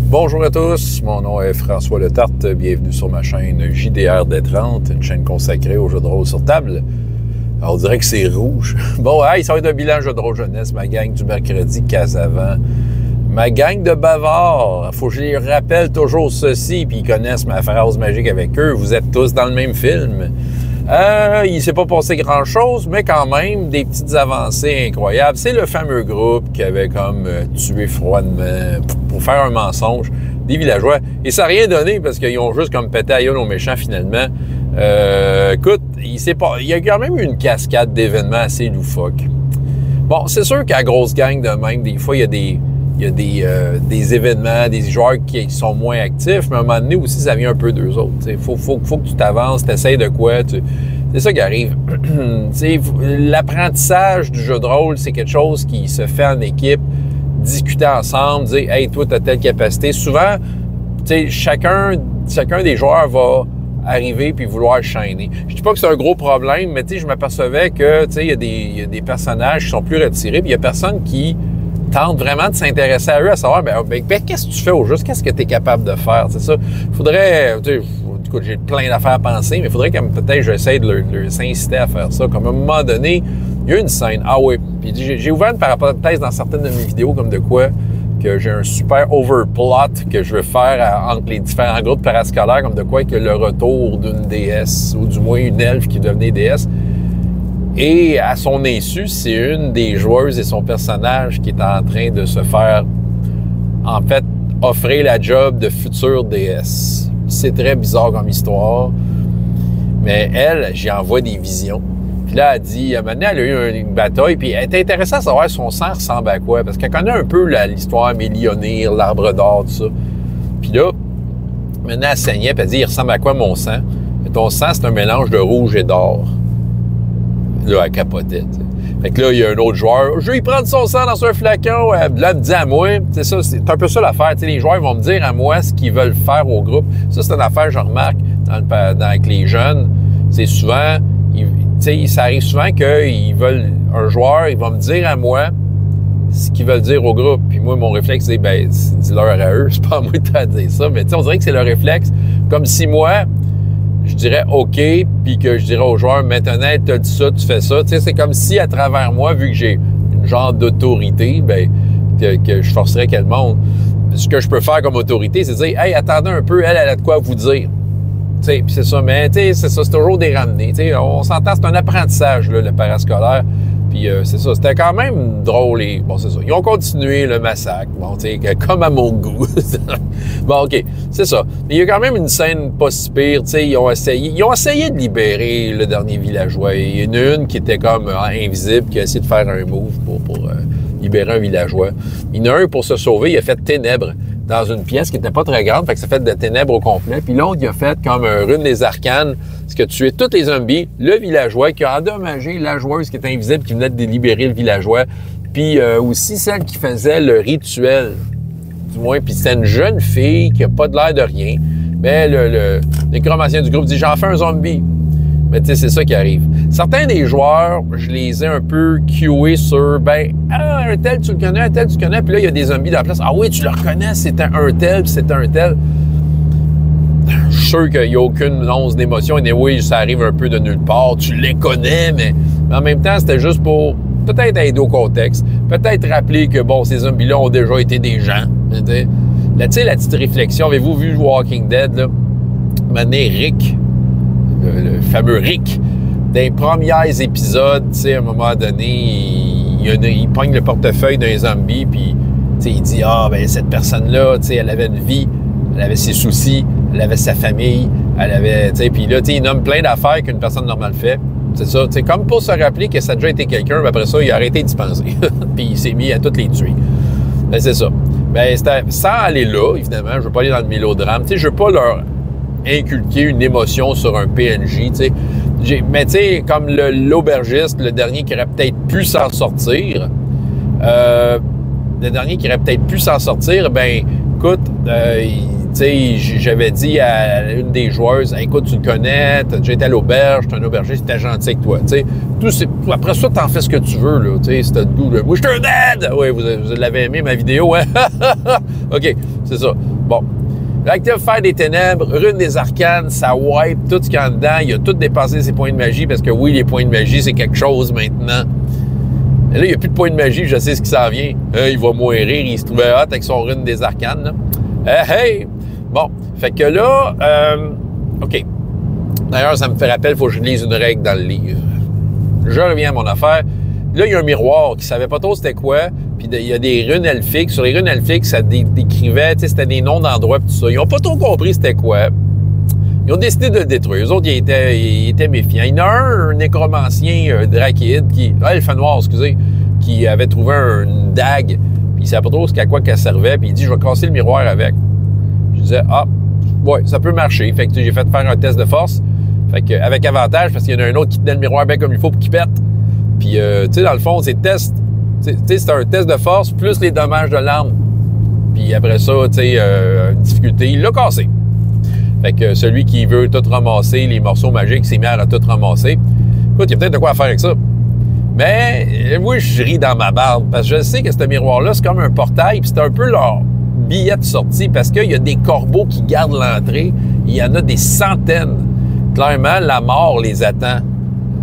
Bonjour à tous, mon nom est François Letarte, bienvenue sur ma chaîne JDR D30, une chaîne consacrée aux jeux de rôle sur table. Alors, on dirait que c'est rouge. Bon, hey, ça va être un bilan jeu de rôle jeunesse, ma gang du mercredi Casavant. Ma gang de bavards, faut que je les rappelle toujours ceci, puis ils connaissent ma phrase magique avec eux, vous êtes tous dans le même film. Il ne s'est pas passé grand-chose, mais quand même, des petites avancées incroyables. C'est le fameux groupe qui avait comme tué froidement, pour faire un mensonge, des villageois. Et ça n'a rien donné parce qu'ils ont juste comme pété à gueule aux méchants finalement. Écoute, il y a quand même eu une cascade d'événements assez loufoques. Bon, c'est sûr qu'à grosse gang de même, des fois, il y a des événements, des joueurs qui sont moins actifs, mais à un moment donné aussi, ça vient un peu d'eux autres. Il faut que tu t'avances, tu essaies de quoi. C'est ça qui arrive. L'apprentissage du jeu de rôle, c'est quelque chose qui se fait en équipe, discuter ensemble, dire « Hey, toi, tu as telle capacité ». Souvent, chacun des joueurs va arriver puis vouloir chaîner. Je dis pas que c'est un gros problème, mais je m'apercevais que il y a des personnages qui sont plus retirés, puis il y a personne qui tente vraiment de s'intéresser à eux, à savoir, qu'est-ce que tu fais au juste? Qu'est-ce que tu es capable de faire? C'est ça. Il faudrait, écoute, j'ai plein d'affaires à penser, mais il faudrait que peut-être j'essaie de leur inciter à faire ça. Comme à un moment donné, il y a une scène. Ah oui, puis j'ai ouvert une parenthèse dans certaines de mes vidéos, comme de quoi que j'ai un super overplot que je veux faire entre les différents groupes parascolaires, comme de quoi que le retour d'une déesse, ou du moins une elfe qui devenait déesse. Et à son insu, c'est une des joueuses et son personnage qui est en train de se faire, en fait, offrir la job de future déesse. C'est très bizarre comme histoire. Mais elle, j'y envoie des visions. Puis là, elle dit, maintenant, elle a eu une bataille, puis elle est intéressée à savoir son sang ressemble à quoi. Parce qu'elle connaît un peu l'histoire Mélionir, l'arbre d'or, tout ça. Puis là, maintenant, elle saignait, puis elle dit, il ressemble à quoi mon sang? Et ton sang, c'est un mélange de rouge et d'or. Là, elle capotait. T'sais. Fait que là, il y a un autre joueur. Je vais y prendre son sang dans un flacon. Là, elle me dit à moi. C'est ça, c'est un peu ça l'affaire. Les joueurs vont me dire à moi ce qu'ils veulent faire au groupe. Ça, c'est une affaire que je remarque avec les jeunes. C'est souvent, ça arrive souvent qu'ils veulent, un joueur, il va me dire à moi ce qu'ils veulent dire au groupe. Puis moi, mon réflexe, c'est, dis-leur à eux. C'est pas à moi de te dire ça. Mais on dirait que c'est le réflexe. Comme si moi, je dirais OK, puis que je dirais aux joueurs, maintenant, tu as dit ça, tu fais ça. C'est comme si, à travers moi, vu que j'ai une genre d'autorité, que je forcerais qu'elle monte. Ce que je peux faire comme autorité, c'est dire, hey, attendez un peu, elle a de quoi vous dire. Puis c'est ça, mais c'est ça, c'est toujours des ramener. On s'entend, c'est un apprentissage, là, le parascolaire. Puis c'est ça, c'était quand même drôle. Et bon, c'est ça. Ils ont continué le massacre, comme à mon goût. Bon, OK, c'est ça. Mais il y a quand même une scène pas si pire. Ils ont essayé de libérer le dernier villageois. Il y en a une qui était comme invisible, qui a essayé de faire un move pour libérer un villageois. Il y en a un, pour se sauver, il a fait ténèbres dans une pièce qui n'était pas très grande, fait que ça fait de ténèbres au complet. Puis l'autre, il a fait comme un rune des arcanes, ce qui a tué tous les zombies, le villageois, qui a endommagé la joueuse qui était invisible, qui venait de libérer le villageois, puis aussi celle qui faisait le rituel, du moins. Puis c'était une jeune fille qui a pas de l'air de rien. Mais le nécromancien du groupe dit « J'en fais un zombie ». Mais tu sais, c'est ça qui arrive. Certains des joueurs, je les ai un peu cués sur, un tel, tu le connais, un tel, tu le connais, puis là, il y a des zombies dans la place. Ah oui, tu le reconnais, c'était un tel, puis c'était un tel. Je suis sûr qu'il n'y a aucune once d'émotion. Et oui, ça arrive un peu de nulle part. Tu les connais, mais en même temps, c'était juste pour peut-être aider au contexte. Peut-être rappeler que, ces zombies-là ont déjà été des gens. Là, tu sais, la petite réflexion. Avez-vous vu Walking Dead, là? Mané Rick, le fameux Rick, dans les premiers épisodes, tu sais, à un moment donné, il pogne le portefeuille d'un zombie, puis il dit cette personne-là, tu sais, elle avait une vie, elle avait ses soucis, elle avait sa famille, elle avait, tu sais, puis là, il nomme plein d'affaires qu'une personne normale fait. C'est ça, tu sais, comme pour se rappeler que ça a déjà été quelqu'un, mais après ça, il a arrêté d'y penser, puis il s'est mis à toutes les tuer. C'est ça. Sans aller là, évidemment, je veux pas aller dans le mélodrame, tu sais, je veux pas leur inculquer une émotion sur un PNJ, tu sais. Mais tu sais, comme l'aubergiste, le dernier qui aurait peut-être pu s'en sortir, écoute, tu sais, j'avais dit à une des joueuses, hey, écoute, tu le connais, t'as déjà été à l'auberge, t'es un aubergiste, c'était gentil avec toi. Tu sais, après ça, t'en fais ce que tu veux, là. Tu sais, c'est le goût, là. Moi, je suis un dead! Oui, vous l'avez aimé, ma vidéo, hein? OK, c'est ça. Bon. L'actif Fer des Ténèbres, Rune des Arcanes, ça wipe tout ce qu'il y a dedans. Il a tout dépassé ses points de magie, parce que oui, les points de magie, c'est quelque chose maintenant. Mais là, il n'y a plus de points de magie, je sais ce qui s'en vient. Il va mourir, il se trouvait hot avec son Rune des Arcanes, là. Hey! Bon, fait que là, OK. D'ailleurs, ça me fait rappel, il faut que je lise une règle dans le livre. Je reviens à mon affaire. Là, il y a un miroir qui ne savait pas trop c'était quoi, puis il y a des runes elfiques. Sur les runes elfiques, ça décrivait, tu sais, c'était des noms d'endroits, tout ça. Ils n'ont pas trop compris c'était quoi. Ils ont décidé de le détruire. Eux autres, ils étaient méfiants. Il y en a un nécromancien drakéide, elfe noir, excusez, qui avait trouvé une dague, puis il ne savait pas trop à quoi qu'elle servait, puis il dit, je vais casser le miroir avec. Je disais, ouais, ça peut marcher. Fait que j'ai fait faire un test de force. Fait que, avec avantage, parce qu'il y en a un autre qui tenait le miroir bien comme il faut pour qu'il pète. Puis, tu sais, dans le fond, c'est un test de force plus les dommages de l'arme. Puis après ça, tu sais, une difficulté, il l'a cassé. Fait que celui qui veut tout ramasser, les morceaux magiques, s'est mis à tout ramasser. Écoute, il y a peut-être de quoi faire avec ça. Mais, moi, je ris dans ma barbe. Parce que je sais que ce miroir-là, c'est comme un portail. Puis c'est un peu leur billet de sortie parce qu'il y a des corbeaux qui gardent l'entrée. Il y en a des centaines. Clairement, la mort les attend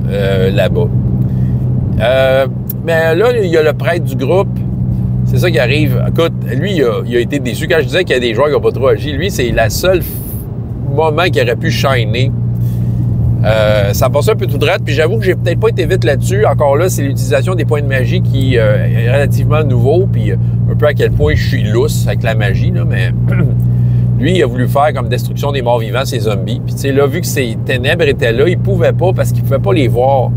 là-bas. Mais là, il y a le prêtre du groupe. C'est ça qui arrive. Écoute, lui, il a été déçu. Quand je disais qu'il y a des joueurs qui n'ont pas trop agi, lui, c'est la seule moment qu'il aurait pu shiner. Ça passait un peu tout droit. Puis j'avoue que j'ai peut-être pas été vite là-dessus. Encore là, c'est l'utilisation des points de magie qui est relativement nouveau. Puis un peu à quel point je suis lousse avec la magie, là, mais lui, il a voulu faire comme destruction des morts vivants, ces zombies. Puis tu sais, là, vu que ces ténèbres étaient là, il pouvait pas parce qu'il pouvait pas les voir.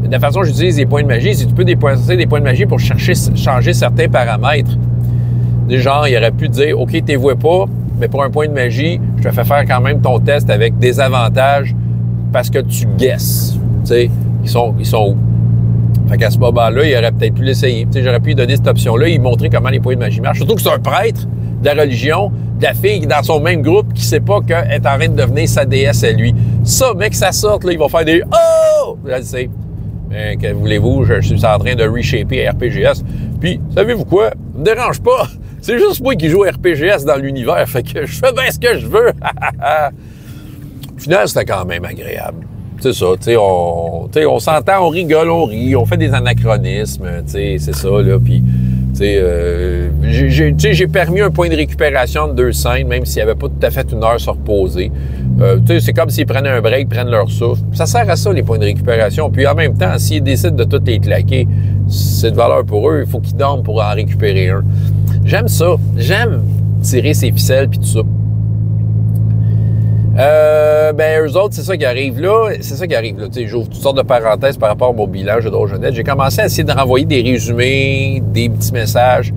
De la façon dont j'utilise les points de magie, c'est que tu peux dépenser des points de magie pour changer certains paramètres. Des genre, il aurait pu dire, OK, t'es vois pas, mais pour un point de magie, je te fais faire quand même ton test avec des avantages parce que tu guesses. Tu sais, ils sont où? Fait qu'à ce moment-là, il aurait peut-être pu l'essayer. Tu sais, j'aurais pu lui donner cette option-là, il montrer comment les points de magie marchent. Surtout que c'est un prêtre de la religion, de la fille dans son même groupe qui sait pas qu'elle est en train de devenir sa déesse à lui. Ça, mec, ça sorte, là, il va faire des « Oh! » Je le sais. Mais que voulez-vous, je suis en train de reshaper RPGS. Puis, savez-vous quoi? Ça me dérange pas. C'est juste moi qui joue RPGS dans l'univers. Fait que je fais bien ce que je veux. Au final, c'était quand même agréable. C'est ça, tu sais, on s'entend, on rigole, on rit, on fait des anachronismes, tu sais, c'est ça, là. Puis, tu sais, j'ai permis un point de récupération de 2 scènes, même s'il n'y avait pas tout à fait une heure à se reposer. Tu sais, c'est comme s'ils prenaient un break, prennent leur souffle. Ça sert à ça, les points de récupération. Puis en même temps, s'ils décident de tout les claquer, c'est de valeur pour eux. Il faut qu'ils dorment pour en récupérer un. J'aime ça. J'aime tirer ses ficelles puis tout ça. Ben, eux autres, c'est ça qui arrive là. C'est ça qui arrive là. Tu sais, j'ouvre toutes sortes de parenthèses par rapport à mon bilan de Drôle-Jeunette. J'ai commencé à essayer de renvoyer des résumés, des petits messages.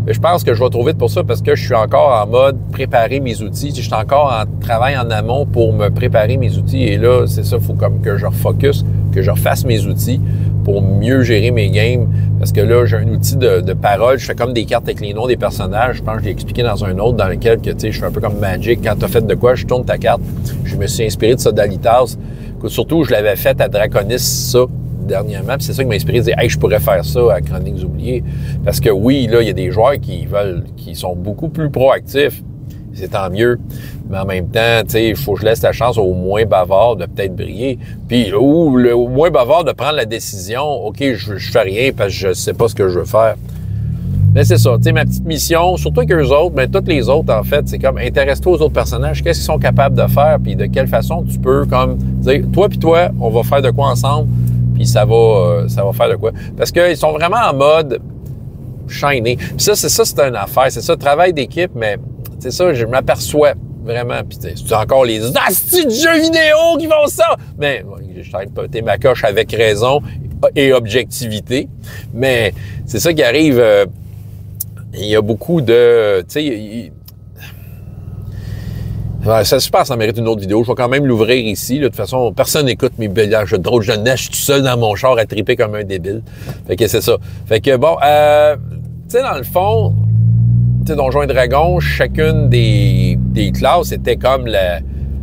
Mais je pense que je vais trop vite pour ça parce que je suis encore en mode préparer mes outils. Je suis encore en travail en amont pour me préparer mes outils. Et là, c'est ça, il faut comme que je refocus, que je refasse mes outils pour mieux gérer mes games. Parce que là, j'ai un outil de parole. Je fais comme des cartes avec les noms des personnages. Je pense que je l'ai expliqué dans un autre dans lequel que, tu sais, je fais un peu comme Magic. Quand tu as fait de quoi, je tourne ta carte. Je me suis inspiré de ça d'Alitas. Surtout, je l'avais fait à Draconis, ça, dernièrement. Puis c'est ça qui m'a inspiré de dire, hey, je pourrais faire ça à Chroniques oubliées. Parce que oui, là, il y a des joueurs qui sont beaucoup plus proactifs. C'est tant mieux. Mais en même temps, tu sais, il faut que je laisse la chance au moins bavard de peut-être briller. Puis, ou au moins bavard de prendre la décision, OK, je fais rien parce que je sais pas ce que je veux faire. Mais c'est ça, tu sais, ma petite mission, surtout avec eux autres, mais toutes les autres, en fait, c'est comme, intéresse-toi aux autres personnages, qu'est-ce qu'ils sont capables de faire, puis de quelle façon tu peux, comme, dire, toi puis toi, on va faire de quoi ensemble, puis ça va faire de quoi. Parce qu'ils sont vraiment en mode shiny. Puis ça, c'est une affaire, c'est ça, travail d'équipe, mais c'est ça, je m'aperçois vraiment, puis c'est encore les astis de jeux vidéo qui font ça! Mais je suis en train de péter ma coche avec raison et objectivité, mais c'est ça qui arrive... il y a beaucoup de... Tu sais, ça, je pense que ça mérite une autre vidéo. Je vais quand même l'ouvrir ici. Là. De toute façon, personne n'écoute mes billages de drôle. Je suis tout seul dans mon char à triper comme un débile. Fait que c'est ça. Fait que bon, tu sais, dans le fond, Donjons et Dragons, chacune des classes était comme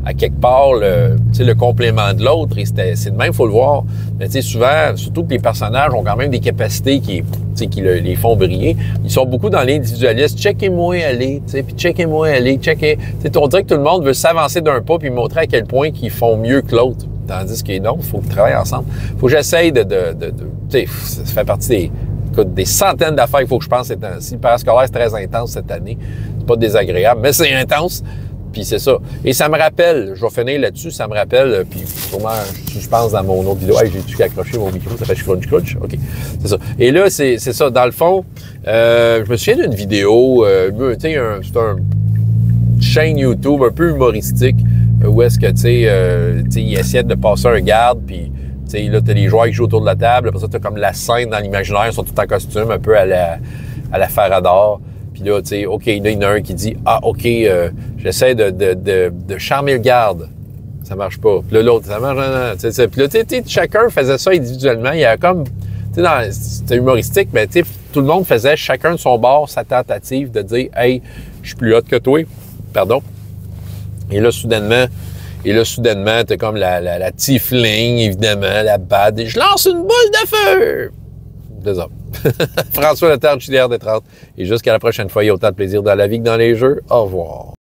à quelque part le complément de l'autre. Et c'est de même, il faut le voir. Mais souvent, surtout que les personnages ont quand même des capacités qui les font briller. Ils sont beaucoup dans l'individualisme. Checkez-moi aller, puis checkez-moi aller, checkez. On dirait que tout le monde veut s'avancer d'un pas puis montrer à quel point ils font mieux que l'autre. Tandis que non, il faut travailler ensemble. Il faut que j'essaye ça fait partie des centaines d'affaires qu'il faut que je pense ces temps-ci. Le parascolaire, c'est très intense cette année. C'est pas désagréable, mais c'est intense. Puis c'est ça. Et ça me rappelle, je vais finir là-dessus, ça me rappelle, puis sûrement, je pense dans mon autre vidéo, j'ai-tu accroché mon micro, ça fait crunch. OK, c'est ça. Et là, c'est ça. Dans le fond, je me souviens d'une vidéo, c'est une chaîne YouTube un peu humoristique, où est-ce que, il essaie de passer un garde, puis là, t'as les joueurs qui jouent autour de la table, après ça, t'as comme la scène dans l'imaginaire, ils sont tous en costume, un peu à la Faradar. Puis là, OK, là, il y en a un qui dit « Ah, OK, j'essaie de charmer le garde. Ça marche pas. » Puis là, l'autre, ça marche. Puis là, chacun faisait ça individuellement. Il y a comme... C'était humoristique, mais tout le monde faisait chacun de son bord sa tentative de dire « Hey, je suis plus hot que toi. » Pardon. Et là, soudainement, t'as comme la tiefling, évidemment, la bad. « Je lance une boule de feu! » C'est ça. François Letendre, JDR des 30. Et jusqu'à la prochaine fois, il y a autant de plaisir dans la vie que dans les jeux. Au revoir.